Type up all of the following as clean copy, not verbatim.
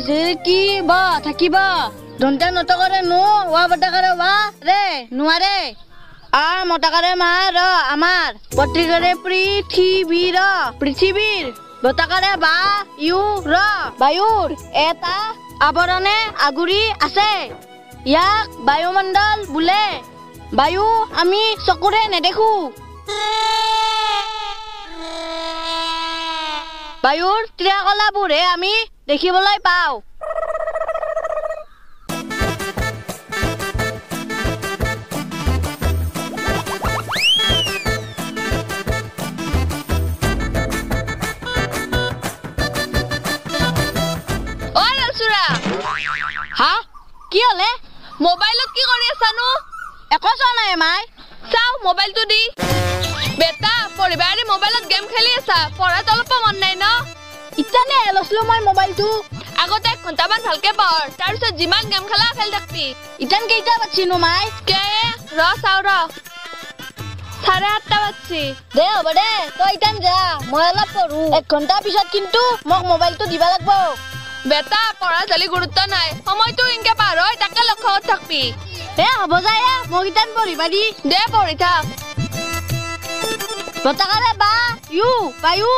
কি বা থাকিবা দন্তে নটকৰে নো ওয়া বটাকৰে ওয়া ৰে নুয়াৰে আৰ মটাকৰে মা ৰ আমাৰ পত্ৰিকাৰে পৃথিবীৰ বটাকৰে বা ইউ ৰ বায়ুৰ এটা আবৰণে আগুৰি আছে ইয়াক বায়ুমণ্ডল বুলে বায়ু আমি চকুৰে নেদেখো বায়ুৰ ক্ৰিয়াকলাপবোৰহে আমি দেখিবলৈ পাওঁ হা কি হলে মোবাইলত কি কৰি আছানো একো চোৱা নাই মাই চাও মোবাইলটো দি বেটা পৰিবাৰে মোবাইলত গেম খেলি আছা পঢ়াত অলপ মন নাই ন ইতানে লছলো মই মোবাইলটো আগতে 1 ঘণ্টামান ভালকে পঢ় তাৰ পিছত যিমান গেম খেলা খেল থাকবি ইতান কেইটা বাজিনো মাই কে ৰ চাও ৰ 8:30 বাজছি দে হ'ব দে তই ইতান যা মই অলপ পঢ়ো 1 ঘণ্টা পিছত কিন্তু মোক মোবাইলটো দিবা লাগব বেটা পঢ়া জালি গুৰুত্ব নাই সময়টো ইনকে পাৰ হয় তাকে লক্ষ্য কৰি থাকবি এ হ'ব যায় মোক ইতান পঢ়িবা দি দে পঢ়ি থাক বটাকৰে বা ইউ বায়ু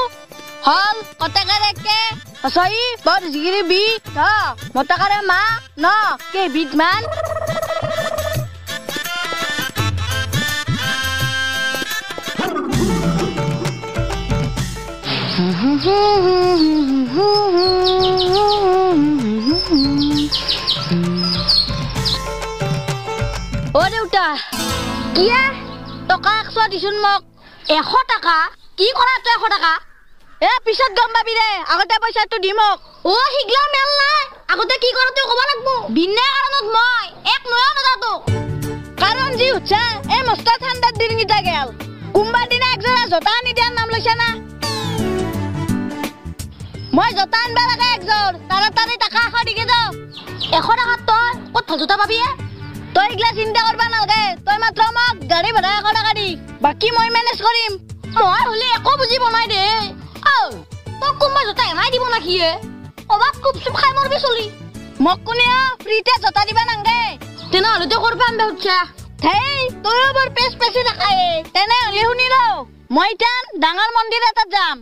হল কটাকৰে কে হসই বড জিগিৰি বি ত মটাকৰে মা ন কে বিদমান ও দেউতা কিয়া টকা 100 দিছুন মোক 100 টাকা কি কৰা তই 100 টাকা এ পিছত গম পাবি দে আগতে পইচাটো দি মোক ও হিগলা মেল নাই আগতে কি কৰা তই ক'ব লাগবো বিনে কাৰণত মই এক নয়া নজাতো কাৰণ যি হচ্ছে এ মস্ত ঠাণ্ডাত দিন গিতা গেল কুম্বা দিনা একজৰা জতা আনি দিয়াৰ নাম লৈছা না মই জতা আনবা লাগে একজোৰ তাড়াতাড়ি টাকা 100 দিকে দাও 100 টাকা তই কত জতা পাবি তই ইগলা চিন্তা কৰবা নালগে তই মাত্ৰ মোক গাড়ী ভাড়া 100 টাকা দি বাকি মই মেনেজ কৰিম মই হলে একো বুজি বনাই দে ও তই কোনবা জতা নাই দিব নাকি অবাক কুপ চুপ খাই মৰবি চলি মোক কোনে ফ্ৰীতে জতা দিবা নাংগে তেনে হলে তো কৰবা আনবা উঠছা হেই তই বৰ পেছ পেছি দেখায় তেনে হলে শুনি ল মই টান ডাঙৰ মন্দিৰ এটাত যাম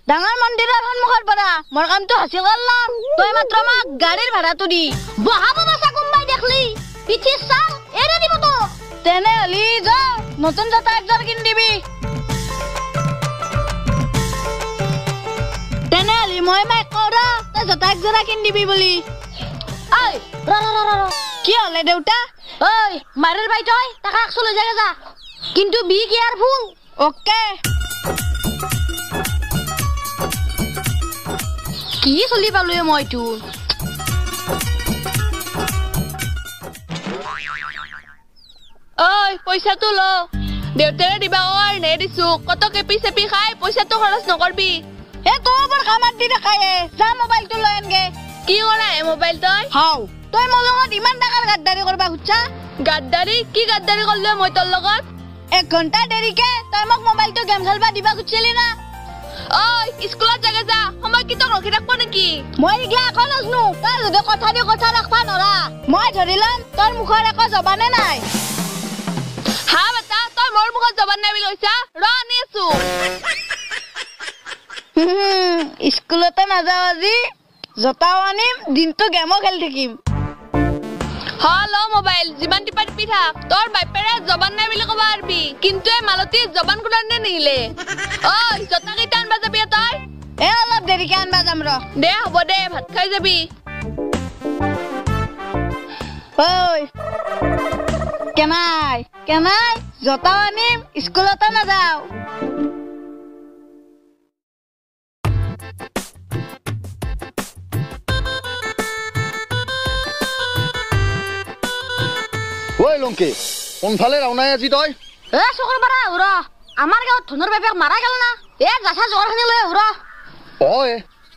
ডাঙৰ মন্দিৰৰ সন্মুখৰ পৰা মোৰ কামটো হাসিল কৰলাম তই মাত্ৰ মোক গাড়ীৰ ভাড়াটো দি বহাব বাছা কোনবাই দেখলি পিঠি চাল এৰে দিব তো তেনে হলি যা নতুন জতা একজোৰ কিন দিবি তেনে হলি মই মাই কৰা তই জতা একজোৰা কিন দিবি বুলি ঐ ৰ কি হলে দেউতা ঐ মাৰৰ ভাই তই টাকা 100 লৈ যাগে যা কিন্তু বি কেয়াৰফুল ওকে কি চলি পালো মইটো ওই পইচাটো ল দেউতাৰে দিবা ওৰ নে দিছো কত কেপি চেপি খাই পইচাটো খৰচ নকৰবি এ তোৰ বৰ কামাত দি দেখায়ে যা মোবাইলটো লৈ আনগে কি কৰা মোবাইল তই হাও তই মোৰ লগত ইমান টাকাৰ গাদ্দাৰি কৰবা খুচ্ছা গাদ্দাৰি কি গাদ্দাৰি কৰলে মই তোৰ লগত 1 ঘণ্টা দেৰিকে তই মোক মোবাইলটো গেম খেলবা দিবা খুচ্ছিলি না ওই স্কুলত জাগে যা সময় কি তক ৰখি ৰাখব নেকি মই ইগলা আকৌ নজনো তই যদি কথা দি কথা ৰাখবা নৰা মই ধৰিলাম তোৰ মুখৰ একো জবানে নাই হা বেটা তই মোৰ মুখত জবান নাই বুলি কৈছা ৰ আনি আছো স্কুলতে নাযাওঁ আজি জতাও আনিম দিনটো গেমো খেলি থাকিম হ্যালো মোবাইল জিমান টিপা টিপি থাক তোর বাইপেৰে জবান নাই বুলি কবা আরবি কিন্তু এই মালতী জবান কুলানে নিলে ওই জতা কেইটা আনবা যাবি তই এ অলপ দেৰিকে আনবা যাম ৰ দে হ'ব দে ভাত খাই যাবি ওই কেনাই জতা আনিম স্কুলতে নাযাওঁ ওই লংকে কোনফালে ৰাওনাই আজি তই এ চকৰ পৰা ৰ আমাৰ গাঁৱত ধনৰ বেবেক মাৰা গেল না এ যাছা জ্বৰখানি লৈ ৰ অয়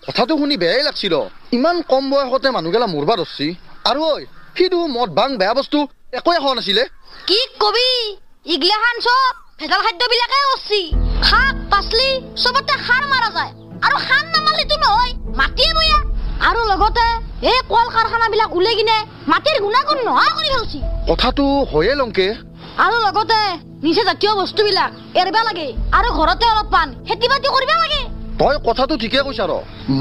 কথাটো শুনি বেয়াই লাগছিল ইমান কম বয়সতে মানুহগেলা মৰবা ধৰছি আৰু ঐ সিটো মদ ভাং বেয়া বস্তু একোৱে খোৱা নাছিলে কি কবি ইগলাখান চব ভেজাল খাদ্যবিলাকে কৰছি শাক পাচলি চবতে সাৰ মাৰা যায় আৰু সাৰ নামালিতো নহয় মাটিয়ে বয়া আৰু লগতে এই কল কাৰখানাবিলাক উলাই কিনে মাটিৰ গুণাগুণ নোহোৱা কৰি পেলাইছে কথাটো হয়ে লংকে আৰু লগতে নিচা জাতীয় বস্তুবিলাক এৰিব লাগে আৰু ঘৰতে অলপমান খেতি বাতি কৰিব লাগে তই কথাটো ঠিকে কৈছা ৰ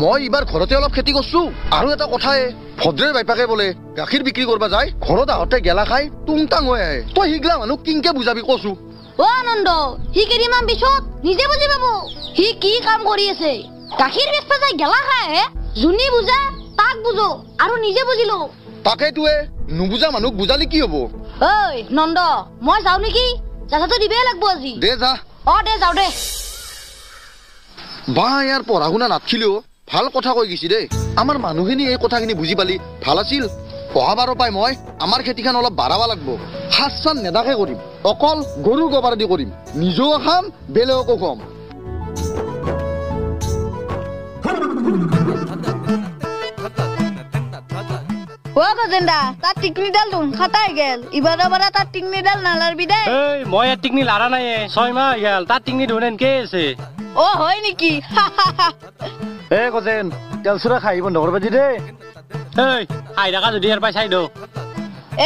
মই এইবাৰ ঘৰতে অলপ খেতি কৰছো আৰু এটা কথাই ভদ্ৰেৰ বাইপাকে বোলে গাখীৰ বিক্ৰী কৰিব যায় ঘৰত আহোঁতে গেলা খাই টুংটাং হৈ আহে তই সিগলা মানুহ কিংকে বুজাবি কৈছো অ আনন্দ সি কেইদিনমান পিছত নিজে বুজি পাব সি কি কাম কৰি আছে গাখীৰ বেচবা যায় গেলা খাই আহে যোনে বুজা তাক বুজো আৰু নিজে বুজিলো তাকেইটোৱে নুবুজা মানুহক বুজালি কি হব ঐ নন্দ মই যাওঁ নেকি যাচাটো দিবই লাগব আজি দে যা দে যাওঁ দে বা ইয়াৰ পঢ়া শুনা নাথিলেও ভাল কথা কৈ গৈছি দেই আমাৰ মানুহখিনি এই কথাখিনি বুজি পালি ভাল আছিল অহাবাৰৰ পাই মই আমাৰ খেতিখন অলপ বাঢ়াব লাগিব সাজ চান নেদাকে কৰিম অকল গৰুৰ গোবৰ দি কৰিম নিজেও খাম বেলেগকো খুৱাম ও গজেন্দা তাৰ টিকনিডাল দুন খাতাই গেল ইবাৰে তাৰ টিকনিডাল নালাৰবি দে এই মই টিকনি লাৰা নাই 6 মাহ গেল তাৰ টিকনি ধুনেন কে আছে ও হয় নেকি এ গজেন তেলচুৰা খাই বন্ধ কৰবা দি দে এই আই ডাকা যদি ইয়াৰ পাই চাই দো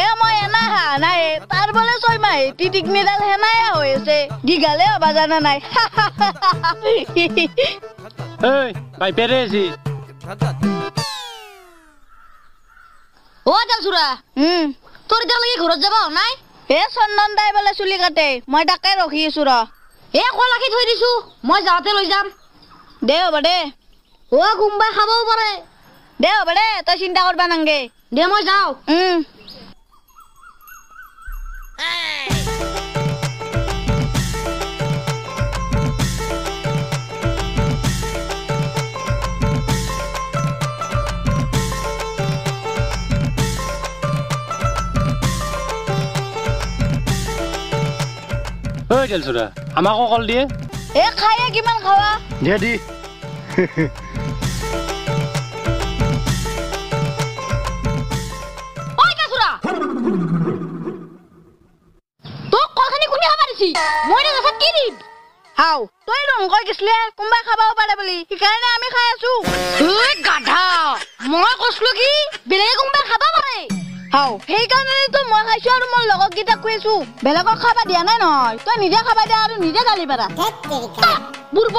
এ মই এনা হা নাই তার বলে 6 মাহ টি টিকনিডাল হেনাই হয়েছে দিগালে হবা জানা নাই এই ভাই পেরে আছি ও তেলচুৰা তোৰ এটা লাগি ঘৰত যাব নাই এ চন্দন দাই বলে চুলি কাটে মই তাকে ৰখি আছো ৰ এ কলাকি থৈ দিছো মই যাওঁতে লৈ যাম দে হ'ব দে ও কোনবাই খাবও পাৰে দে হ'ব দে তই চিন্তা কৰবা নাংগে দে মই যাওঁ ঐ তেলচুৰা আমাকো কল দিয়ে এ খায়ে কিমান খাৱা দে দি ঐ তেলচুৰা তোক কলখানি কোনে খাবা দিছি মই না গছত কি দিম হাও তই ৰংকৈ গিছলে কোনবাই খাবাও পাৰে বুলি সেইকাৰণে আমি খাই আছো ঐ গাধা মই কৈছলো কি বেলেগে কোনবাই খাবা পাৰে হাও সেইকাৰণে তো মই খাইছো আৰু মোৰ লগক গিটা কৈছো বেলেগক খাবা দিয়া নাই নহয় তই নিজে খাবা দিয়া আৰু নিজে গালি পাৰা বুৰব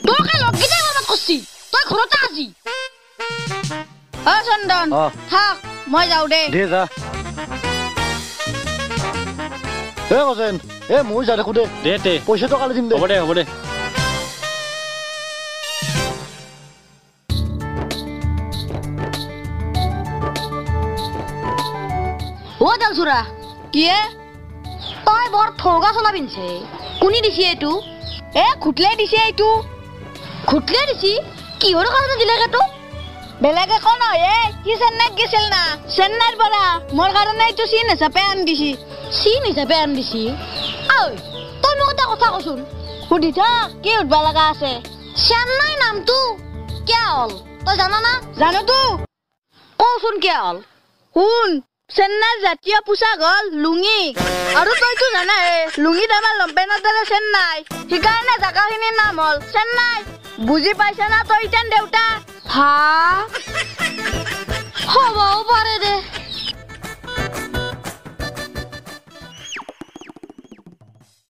তোকে লগ গিটা মনত কৰছি তই ঘৰতে আজি চন্দন থাক মই যাওঁ দে দে যা এ গজেন এ মই যা দেখো দে দে পইচাটো কালি দিম দে হ'ব দে ও তেলচুৰা কি তই বৰ ঠগা চলা পিনছে কোনি দিছি এইটো এ খুটলে দিছে এইটো খুটলে দিছি কিহৰ কাৰণে দিলে কেটো বেলেগে কোন হয় কি চেন্নাইত গেছিল না চেন্নাইৰ পৰা মোৰ কাৰণে এইটো চিন হিচাপে আন দিছি চিন হিচাপে আন দিছি ঐ তই মোক এটা কথা কচোন সুধি থাক কি উঠবা লগা আছে চেন্নাই নামটো কিয় হল তই জানা না জানোতো কচোন কিয় হল শুন চেন্নাইৰ জাতীয় পোচাক হল লুঙি আৰু তইতো জানা লুঙিত আমাৰ লম্পেনৰ দৰে চেন্নাই সেইকাৰণে জাগাখিনিৰ নাম হল চেন্নাই বুজি পাইছা না তই ইতেন দেউতা হা হ'বও পাৰে দে